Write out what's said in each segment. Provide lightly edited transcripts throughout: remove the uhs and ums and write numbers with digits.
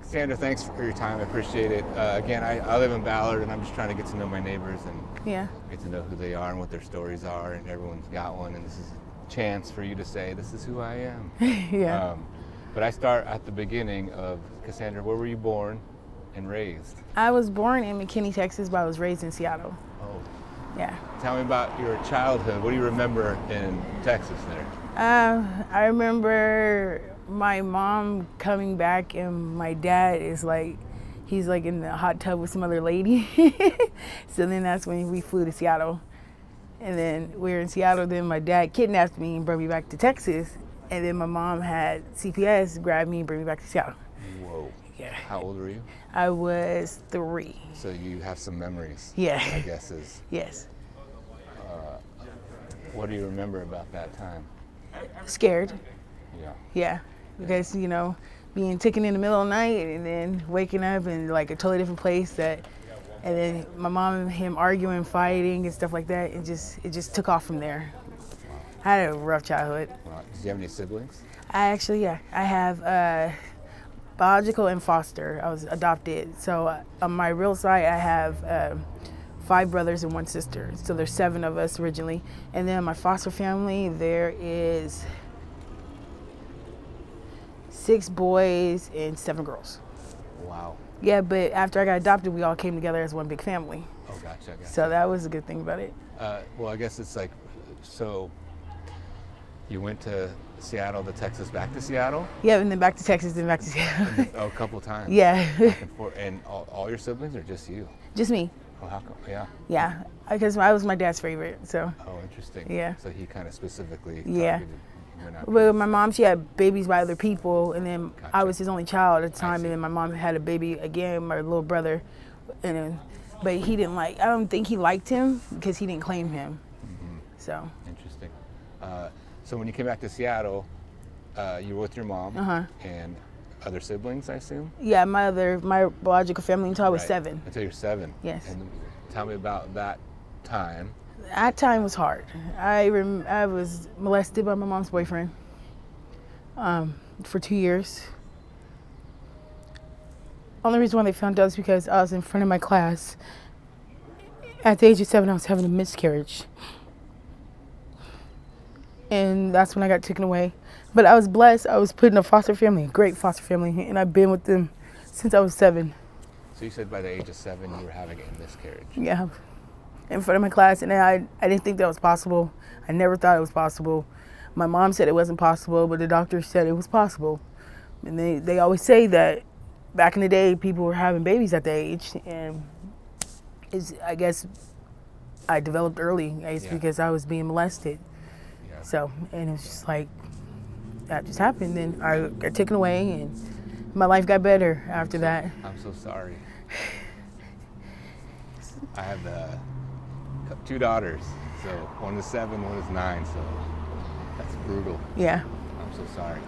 Cassandra, thanks for your time. I appreciate it. Again, I live in Ballard, and I'm just trying to get to know my neighbors and get to know who they are and what their stories are, and everyone's got one, and this is a chance for you to say, this is who I am. But I start at the beginning of, Cassandra, where were you born and raised? I was born in McKinney, Texas, but I was raised in Seattle. Oh. Yeah. Tell me about your childhood. What do you remember in Texas there? I remember my mom coming back and my dad is like, he's like in the hot tub with some other lady. So then that's when we flew to Seattle. And then we were in Seattle, then my dad kidnapped me and brought me back to Texas. And then my mom had CPS grab me and bring me back to Seattle. Whoa. Yeah. How old were you? I was 3. So you have some memories. Yeah. I guess is. Yes. What do you remember about that time? Scared. Yeah. Yeah. Because, you know, being taken in the middle of the night and then waking up in like a totally different place and then my mom and him arguing, fighting and stuff like that. It just took off from there. I had a rough childhood. Wow. Did you have any siblings? I have biological and foster. I was adopted. So on my real side, I have 5 brothers and 1 sister. So there's 7 of us originally. And then my foster family, there is 6 boys and 7 girls. Wow. Yeah, but after I got adopted, we all came together as one big family. Oh, gotcha. So that was a good thing about it. Well, I guess it's like, so you went to Seattle to Texas, back to Seattle? Yeah, and then back to Texas, then back to Seattle. Oh, a couple times. Yeah. Back and forth. And all your siblings or just you? Just me. Oh, how come? Yeah. Yeah, because I was my dad's favorite, so. Oh, interesting. Yeah. So he kind of specifically Yeah. targeted. Well, my mom, she had babies by other people, and then I was his only child at the time, and then my mom had a baby again, my little brother, and then, but he didn't like, I don't think he liked him because he didn't claim him. Mm-hmm. So. Interesting. So when you came back to Seattle, you were with your mom and other siblings, I assume? Yeah, my biological family until I was 7. Until you're 7. Yes. And tell me about that time. That time was hard. I was molested by my mom's boyfriend for 2 years. Only reason why they found out is because I was in front of my class. At the age of 7, I was having a miscarriage. And that's when I got taken away. But I was blessed. I was put in a foster family, a great foster family, and I've been with them since I was 7. So you said by the age of 7 you were having a miscarriage. Yeah. In front of my class, and I didn't think that was possible. I never thought it was possible. My mom said it wasn't possible, but the doctor said it was possible. And they always say that back in the day, people were having babies at that age, and I guess I developed early, because I was being molested. Yeah. So, and it's just like, that just happened. Then I got taken away, and my life got better after that. I'm so sorry. I have 2 daughters, so one is 7, one is 9, so that's brutal. Yeah. I'm so sorry.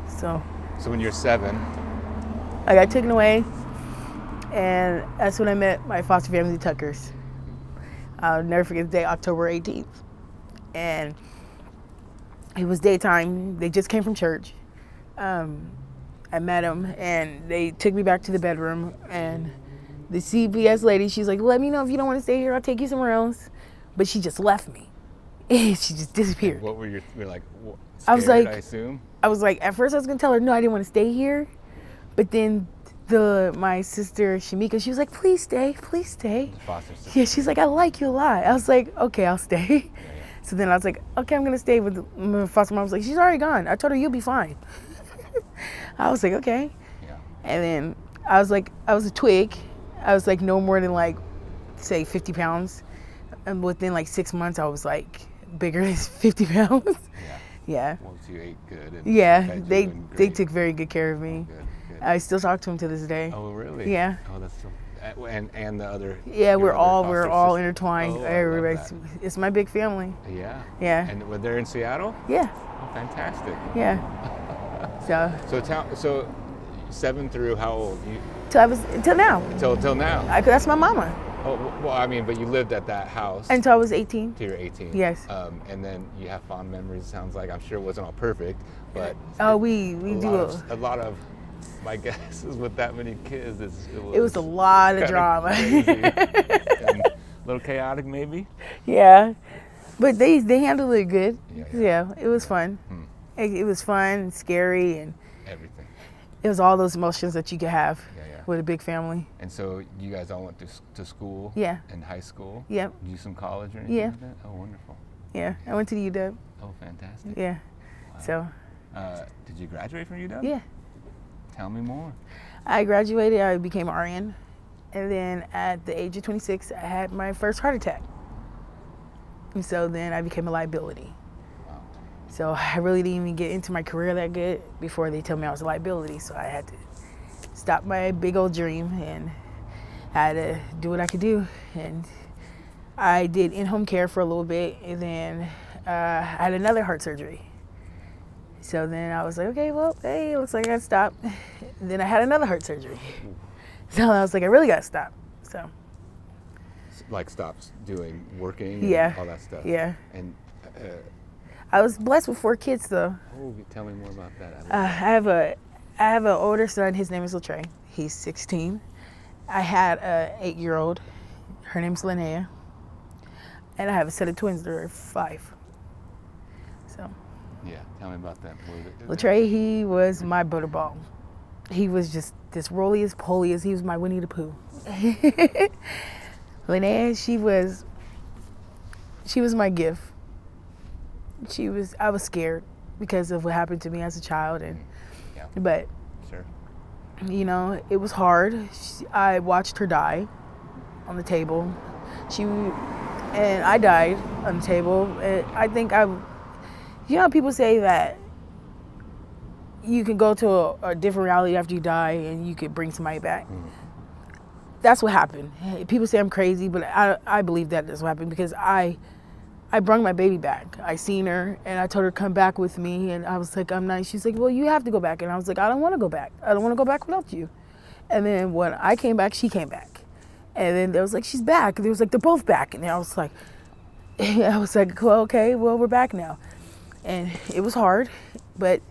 So when you're 7, I got taken away, and that's when I met my foster family, the Tuckers. I'll never forget the day, October 18th. And it was daytime. They just came from church. I met them, and they took me back to the bedroom, and the CPS lady, she's like, let me know if you don't want to stay here. I'll take you somewhere else. But she just left me. She just disappeared. What were you like, scared, I was like, I assume? I was like, at first I was going to tell her, no, I didn't want to stay here. But then my sister, Shamika, she was like, please stay, please stay. Yeah, she's like, I like you a lot. I was like, okay, I'll stay. Yeah. So then I was like, okay, I'm going to stay with my foster mom. I was like, she's already gone. I told her, you'll be fine. I was like, okay. Yeah. And then I was a twig. I was like no more than like, say 50 pounds. And within like 6 months, I was like bigger than 50 pounds. Yeah. Yeah. Once you ate good. And yeah, they took very good care of me. Oh, good. I still talk to them to this day. Oh, really? Yeah. Oh, that's so, and the other. Yeah, we're all intertwined. Oh, everybody's, it's my big family. Yeah. Yeah. And were they in Seattle? Yeah. Oh, fantastic. Yeah. So 7 through how old? Until now. Till now. That's my mama. Oh, well, I mean, but you lived at that house. Until I was 18. Till you're 18. Yes. And then you have fond memories, it sounds like. I'm sure it wasn't all perfect, but. Oh, we do. A lot of My guess is with that many kids, it was a lot of drama. And a little chaotic, maybe. Yeah, but they handled it good. Yeah, it was fun. It was fun, scary, and everything. It was all those emotions that you could have with a big family. And so you guys all went to school? Yeah. In high school? Yep. Did you do some college or anything like that? Oh, wonderful. Yeah, I went to the UW. Oh, fantastic. Yeah. Wow. So. Did you graduate from UW? Yeah. Tell me more. I graduated, I became an RN, and then at the age of 26, I had my first heart attack. And so then I became a liability. Wow. So I really didn't even get into my career that good before they told me I was a liability. So I had to stop my big old dream and I had to do what I could do. And I did in-home care for a little bit, and then I had another heart surgery. So then I was like, okay, well, hey, looks like I gotta stop. And then I had another heart surgery. So I was like, I really gotta stop. So. Like stops doing working and all that stuff. Yeah. And I was blessed with 4 kids though. Oh, tell me more about that. I have an older son. His name is Latray. He's 16. I had a 8-year-old. Her name's Linnea. And I have a set of twins that are 5. So. Yeah, tell me about them. Latray, he was my butterball. He was just this roly-as, poly-as. He was my Winnie the Pooh. Linnea, she was my gift. I was scared because of what happened to me as a child, but sure. You know, it was hard. I watched her die on the table. And I died on the table. I think you know, people say that you can go to a different reality after you die and you could bring somebody back. That's what happened. People say I'm crazy, but I believe that that's what happened because I brought my baby back. I seen her and I told her come back with me, and I was like, I'm not. She's like, well, you have to go back, and I was like, I don't want to go back. I don't want to go back without you. And then when I came back, she came back, and then there was like, she's back. And there was like, they're both back, and I was like, well, okay, well, we're back now, and it was hard, but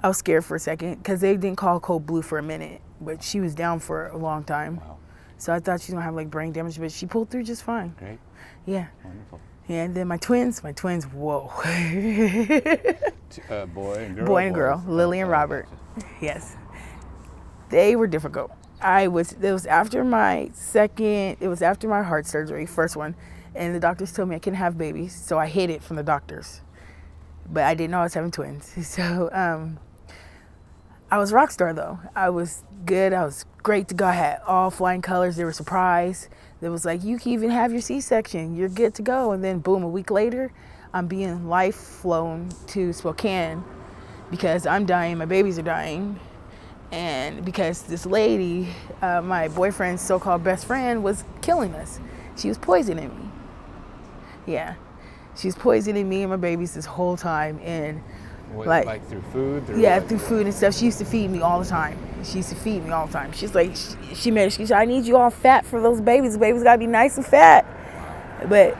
I was scared for a second because they didn't call Code Blue for a minute, but she was down for a long time. Wow. So I thought she was gonna have like brain damage, but she pulled through just fine. Great. Yeah. Wonderful. Yeah, and then my twins, whoa. Boy and girl. Boy and girl, Lily and Robert. Yes. They were difficult. It was after my heart surgery, first one, and the doctors told me I couldn't have babies, so I hid it from the doctors. But I didn't know I was having twins. So I was a rock star though. I was good. I was great to go. I had all flying colors. They were surprised. It was like, you can even have your C-section. You're good to go. And then boom, a week later, I'm being life flown to Spokane because I'm dying. My babies are dying. And because this lady, my boyfriend's so-called best friend, was killing us. She was poisoning me. Yeah. She was poisoning me and my babies this whole time. And like through food? Through food and stuff. She used to feed me all the time. She's like, she made an excuse. I need you all fat for those babies. The babies gotta be nice and fat. But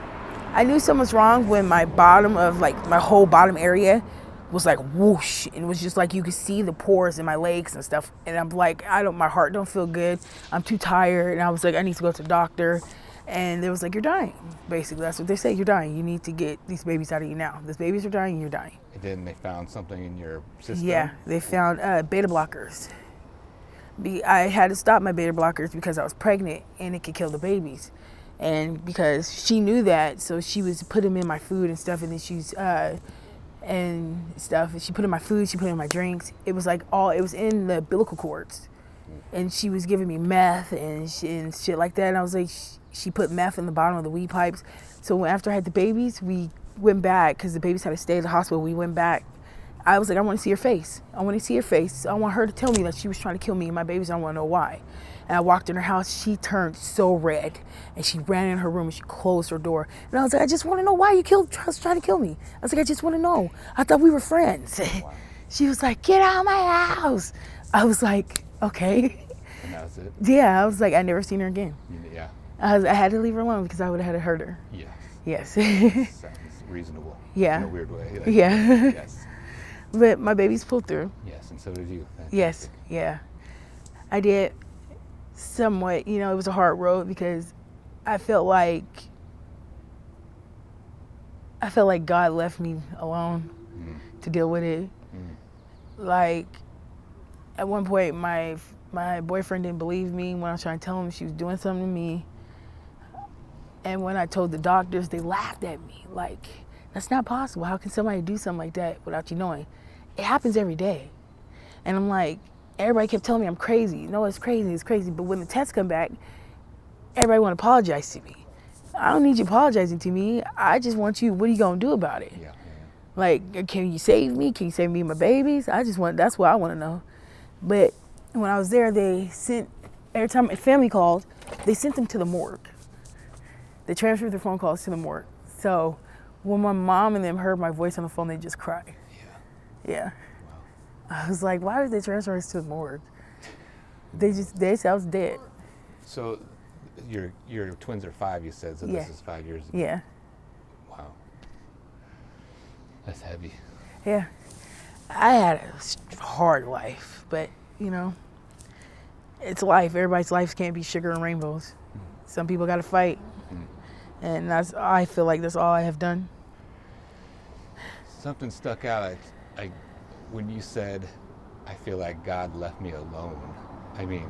I knew something was wrong when my bottom of my whole bottom area was like whoosh, and it was just like you could see the pores in my legs and stuff. And I'm like, my heart don't feel good. I'm too tired. And I was like, I need to go to the doctor. And they was like, you're dying. Basically, that's what they say. You're dying. You need to get these babies out of you now. These babies are dying. You're dying. And then they found something in your system? Yeah, they found beta blockers. I had to stop my beta blockers because I was pregnant and it could kill the babies. And because she knew that, so she was put them in my food and stuff. And then she put in my food, she put in my drinks. It was like it was in the umbilical cords. And she was giving me meth and shit like that. And I was like, she put meth in the bottom of the weed pipes. So after I had the babies, we went back because the babies had to stay at the hospital. We went back. I was like, I want to see her face. I want to see her face. I want her to tell me that she was trying to kill me and my babies. I don't want to know why. And I walked in her house. She turned so red. And she ran in her room and she closed her door. And I was like, I just want to know why you trying to kill me. I was like, I just want to know. I thought we were friends. Wow. She was like, get out of my house. I was like, okay. And that was it? Yeah, I was like, I never seen her again. Yeah. I had to leave her alone because I would have had to hurt her. Yes. Yes. Sounds reasonable. Yeah. In a weird way. Yeah. Yes. But my babies pulled through. Yes, and so did you. Fantastic. Yes, yeah. I did somewhat, it was a hard road because I felt like God left me alone to deal with it. Like, at one point, my boyfriend didn't believe me when I was trying to tell him she was doing something to me. And when I told the doctors, they laughed at me. Like, that's not possible. How can somebody do something like that without you knowing? It happens every day. And I'm like, everybody kept telling me I'm crazy. No, it's crazy. But when the tests come back, everybody want to apologize to me. I don't need you apologizing to me. I just want you, what are you going to do about it? Yeah. Like, can you save me? Can you save me and my babies? That's what I want to know. But when I was there, every time my family called, they sent them to the morgue. They transferred their phone calls to the morgue. So when my mom and them heard my voice on the phone, they just cried. Yeah. Wow. I was like, why did they transfer us to the morgue? They said I was dead. So your twins are 5, you said, so this is 5 years ago. Yeah. Wow. That's heavy. Yeah. I had a hard life, but, it's life. Everybody's lives can't be sugar and rainbows. Some people got to fight. And I feel like that's all I have done. Something stuck out. When you said, I feel like God left me alone. I mean,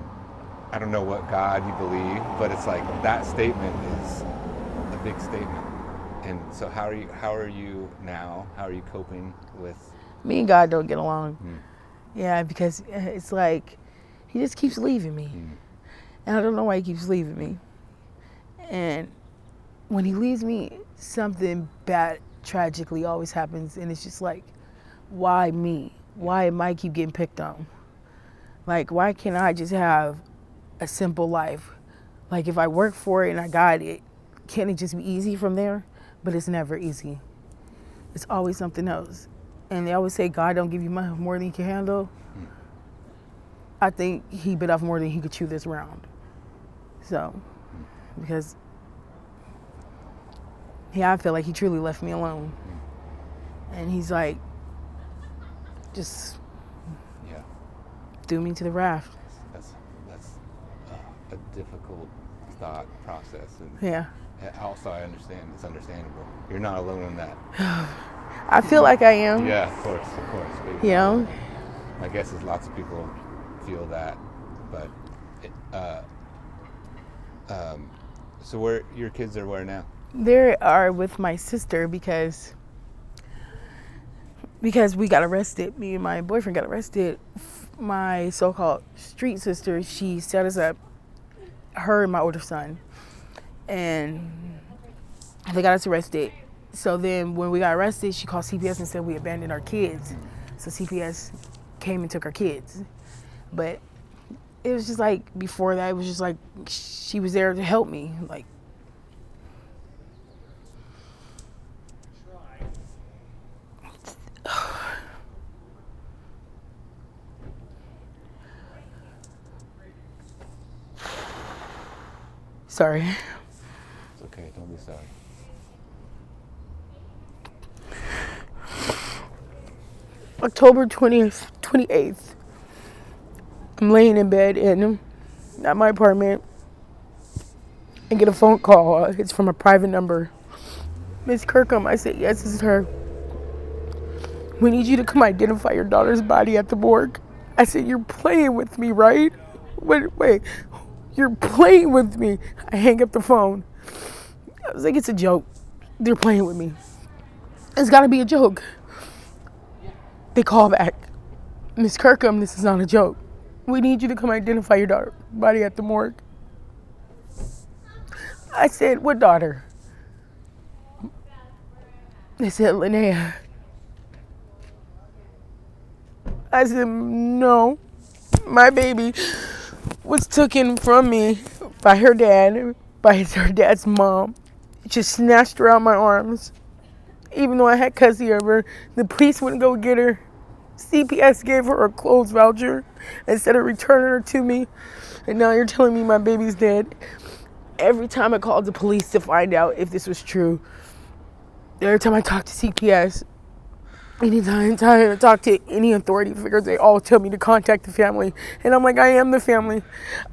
I don't know what God you believe, but it's like that statement is a big statement. And so how are you now? How are you coping with? Me and God don't get along. Yeah, because it's like he just keeps leaving me. And I don't know why he keeps leaving me. And when he leaves me, something bad tragically always happens, and it's just like, why me? Why am I keep getting picked on? Like, why can't I just have a simple life? Like, if I work for it and I got it, can't it just be easy from there? But it's never easy. It's always something else. And they always say God don't give you more than you can handle. I think he bit off more than he could chew this round. So, because I feel like he truly left me alone. And he's like, just threw me to the raft. That's a difficult thought process. And yeah. Also, I understand. It's understandable. You're not alone in that. I feel like I am. Yeah, of course. My guess is lots of people feel that, but so where your kids are where now? They are with my sister because we got arrested. Me and my boyfriend got arrested. My so-called street sister, she set us up, her and my older son, and they got us arrested. So then when we got arrested, she called CPS and said we abandoned our kids. So CPS came and took our kids. But it was just like, before that, it was just like, she was there to help me. Like, sorry. It's okay, don't be sorry. October 28th, I'm laying in bed at my apartment and get a phone call. It's from a private number. Miss Kirkham, I said, yes, this is her. We need you to come identify your daughter's body at the morgue. I said, you're playing with me, right? Wait, you're playing with me. I hang up the phone. I was like, it's a joke. They're playing with me. It's gotta be a joke. They call back. Miss Kirkham, this is not a joke. We need you to come identify your daughter's body at the morgue. I said, what daughter? They said, Linnea. I said, no. My baby was taken from me by her dad, by her dad's mom. Just snatched her out of my arms. Even though I had custody of her, the police wouldn't go get her. CPS gave her a clothes voucher instead of returning her to me. And now you're telling me my baby's dead. Every time I called the police to find out if this was true, every time I talked to CPS, Anytime I talk to any authority figures, they all tell me to contact the family. And I'm like, I am the family.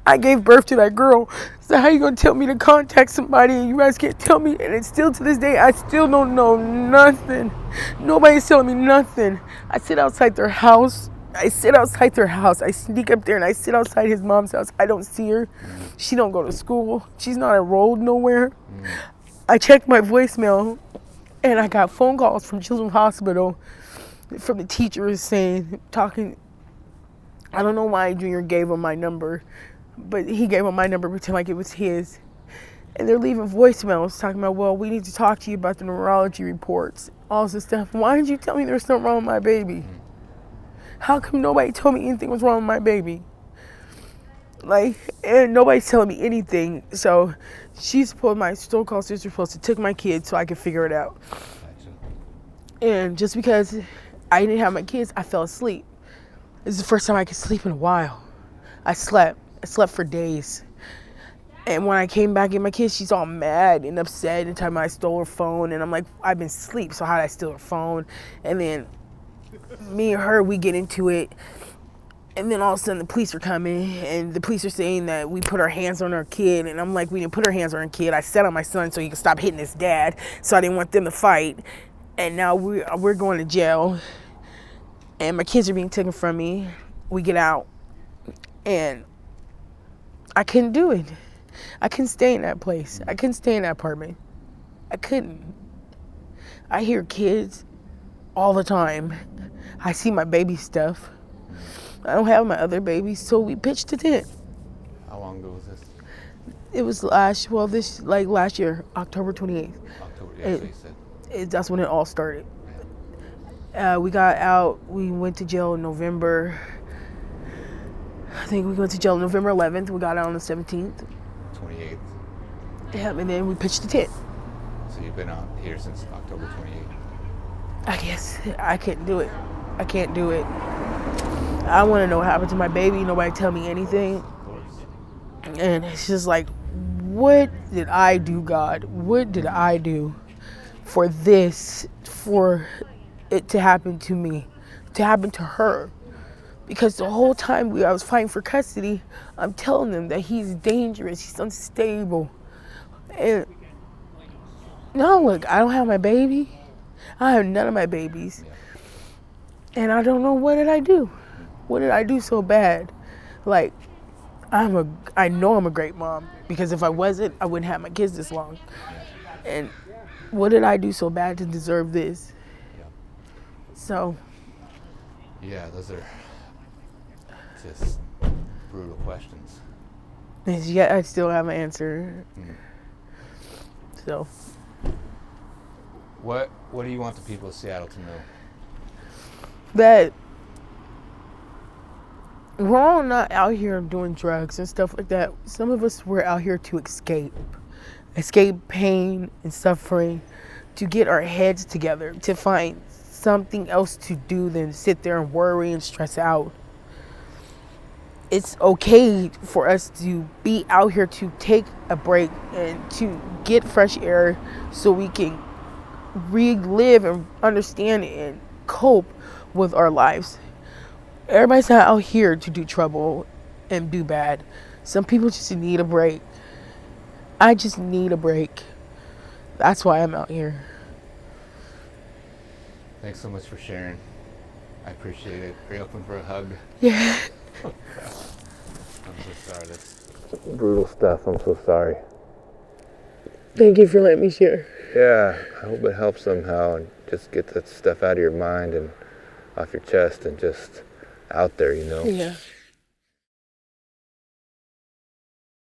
I gave birth to that girl. So how you going to tell me to contact somebody and you guys can't tell me? And it's still to this day, I still don't know nothing. Nobody's telling me nothing. I sit outside their house. I sneak up there and I sit outside his mom's house. I don't see her. She don't go to school. She's not enrolled nowhere. I checked my voicemail and I got phone calls from Children's Hospital from the teachers talking. I don't know why Junior gave him my number, but he gave him my number pretend like it was his. And they're leaving voicemails talking about, well, we need to talk to you about the neurology reports, all this stuff. Why didn't you tell me there was something wrong with my baby? How come nobody told me anything was wrong with my baby? And nobody's telling me anything. So my so-called sister supposed to took my kids so I could figure it out. And just because I didn't have my kids, I fell asleep. This is the first time I could sleep in a while. I slept for days. And when I came back in my kids, she's all mad and upset and telling me I stole her phone. And I'm like, I've been asleep, so how did I steal her phone? And then me and her, we get into it. And then all of a sudden the police are coming and the police are saying that we put our hands on our kid. And I'm like, we didn't put our hands on our kid. I sat on my son so he could stop hitting his dad. So I didn't want them to fight. And now we're going to jail. And my kids are being taken from me. We get out. And I couldn't do it. I couldn't stay in that place. I couldn't stay in that apartment. I couldn't. I hear kids all the time. I see my baby stuff. I don't have my other babies, so we pitched a tent. How long ago was this? It was last year, October 28th. October, yeah, so you said. That's when it all started. We got out, we went to jail in November. I think we went to jail November 11th. We got out on the 17th. 28th. Yeah, and then we pitched the tent. So you've been out here since October 28th. I guess I can't do it. I can't do it. I want to know what happened to my baby. Nobody tell me anything. Of course. And it's just like, what did I do, God? What did I do for it to happen to me, to happen to her? Because the whole time I was fighting for custody, I'm telling them that he's dangerous, he's unstable. And now look, I don't have my baby. I have none of my babies. And I don't know, what did I do? What did I do so bad? Like, I know I'm a great mom, because if I wasn't, I wouldn't have my kids this long. And what did I do so bad to deserve this? So. Yeah, those are just brutal questions. Yet I still have an answer. So. What do you want the people of Seattle to know? That we're all not out here doing drugs and stuff like that. Some of us were out here to escape pain and suffering, to get our heads together, to find something else to do than sit there and worry and stress out. It's okay for us to be out here to take a break and to get fresh air so we can relive and understand and cope with our lives. Everybody's not out here to do trouble and do bad. Some people just need a break. I just need a break. That's why I'm out here. Thanks so much for sharing. I appreciate it. Are you open for a hug? Yeah. I'm so sorry. That's brutal stuff. I'm so sorry. Thank you for letting me share. Yeah, I hope it helps somehow, and just get that stuff out of your mind and off your chest and just out there, you know. Yeah.